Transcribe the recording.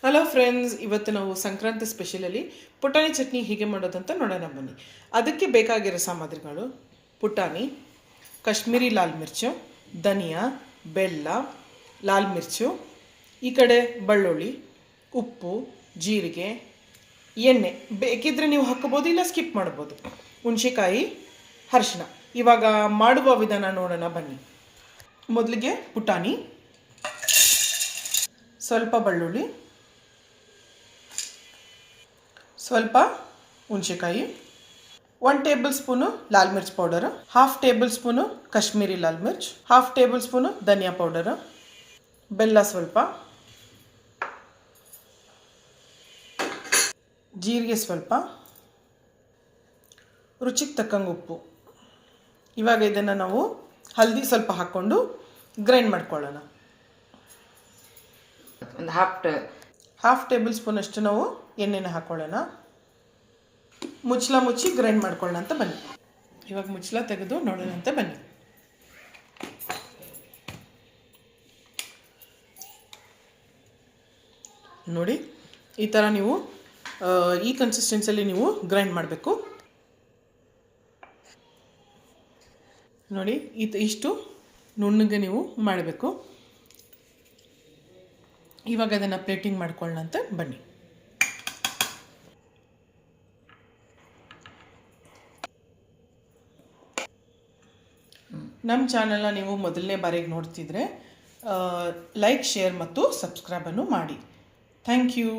Hello friends, ಇವತ್ತು ನಾವು ಸಂಕ್ರಾಂತಿ ಸ್ಪೆಷಲಲ್ಲಿ ಪುಟಾಣಿ ಚಟ್ನಿ ಹೇಗೆ ಮಾಡೋದಂತ ನೋಡೋಣ ಬನ್ನಿ. ಅದಕ್ಕೆ ಬೇಕಾಗಿರೋ ಸಾಮಗ್ರಿಗಳು: ಪುಟಾಣಿ, ಕಾಶ್ಮೀರಿ ಲಾಲ್ ಮಿರ್ಚು, ಧನಿಯಾ, ಬೆಲ್ಲ, ಲಾಲ್ ಮಿರ್ಚು, ಈ ಕಡೆ ಬೆಳ್ಳುಳ್ಳಿ, ಉಪ್ಪು, ಜೀರಿಗೆ, ಎಣ್ಣೆ ಬೇಕಿದ್ರೆ ನೀವು ಹಾಕೋಬೋದು, ಇಲ್ಲ ಸ್ಕಿಪ್ ಮಾಡ್ಬೋದು, ಹುಣಸೆಕಾಯಿ, ಅರಿಶಿನ. ಇವಾಗ ಮಾಡುವ ವಿಧಾನ ನೋಡೋಣ ಬನ್ನಿ. ಮೊದಲಿಗೆ ಪುಟಾಣಿ, ಸ್ವಲ್ಪ ಬೆಳ್ಳುಳ್ಳಿ, ಸ್ವಲ್ಪ ಹುಣಸೆಕಾಯಿ, 1 ಟೇಬಲ್ ಸ್ಪೂನು ಲಾಲ್ ಮಿರ್ಚ್ ಪೌಡರು, 1/2 ಟೇಬಲ್ ಸ್ಪೂನು ಕಾಶ್ಮೀರಿ ಲಾಲ್ ಮಿರ್ಚ್, 1/2 ಟೇಬಲ್ ಸ್ಪೂನು ಧನಿಯಾ ಪೌಡರು, ಬೆಲ್ಲ ಸ್ವಲ್ಪ, ಜೀರಿಗೆ ಸ್ವಲ್ಪ, ರುಚಿಗೆ ತಕ್ಕಂಗೆ ಉಪ್ಪು. ಇವಾಗ ಇದನ್ನು ನಾವು ಹಲ್ದಿ ಸ್ವಲ್ಪ ಹಾಕ್ಕೊಂಡು ಗ್ರೈಂಡ್ ಮಾಡ್ಕೊಳ್ಳೋಣ. ಒಂದು ಹಾಫ್ ಟೇಬಲ್ ಸ್ಪೂನ್ ಅಷ್ಟು ನಾವು ಎಣ್ಣೆನ ಹಾಕ್ಕೊಳ್ಳೋಣ. ಮುಚ್ಚಳ ಮುಚ್ಚಿ ಗ್ರೈಂಡ್ ಮಾಡ್ಕೊಳ್ಳೋಣ ಅಂತ ಬನ್ನಿ. ಇವಾಗ ಮುಚ್ಚಳ ತೆಗೆದು ನೋಡೋಣ ಅಂತ ಬನ್ನಿ. ನೋಡಿ, ಈ ಥರ ನೀವು ಈ ಕನ್ಸಿಸ್ಟೆನ್ಸಿಯಲ್ಲಿ ನೀವು ಗ್ರೈಂಡ್ ಮಾಡಬೇಕು. ನೋಡಿ, ಇಷ್ಟು ನುಣ್ಣಗೆ ನೀವು ಮಾಡಬೇಕು. ಇವಾಗ ಅದನ್ನು ಪ್ಲೇಟಿಂಗ್ ಮಾಡ್ಕೊಳ್ಳೋಣ ಅಂತ ಬನ್ನಿ. ನಮ್ಮ ಚಾನಲ್ನ ನೀವು ಮೊದಲನೇ ಬಾರಿಗೆ ನೋಡ್ತಿದ್ರೆ ಲೈಕ್, ಶೇರ್ ಮತ್ತು ಸಬ್ಸ್ಕ್ರೈಬನ್ನು ಮಾಡಿ. Thank you.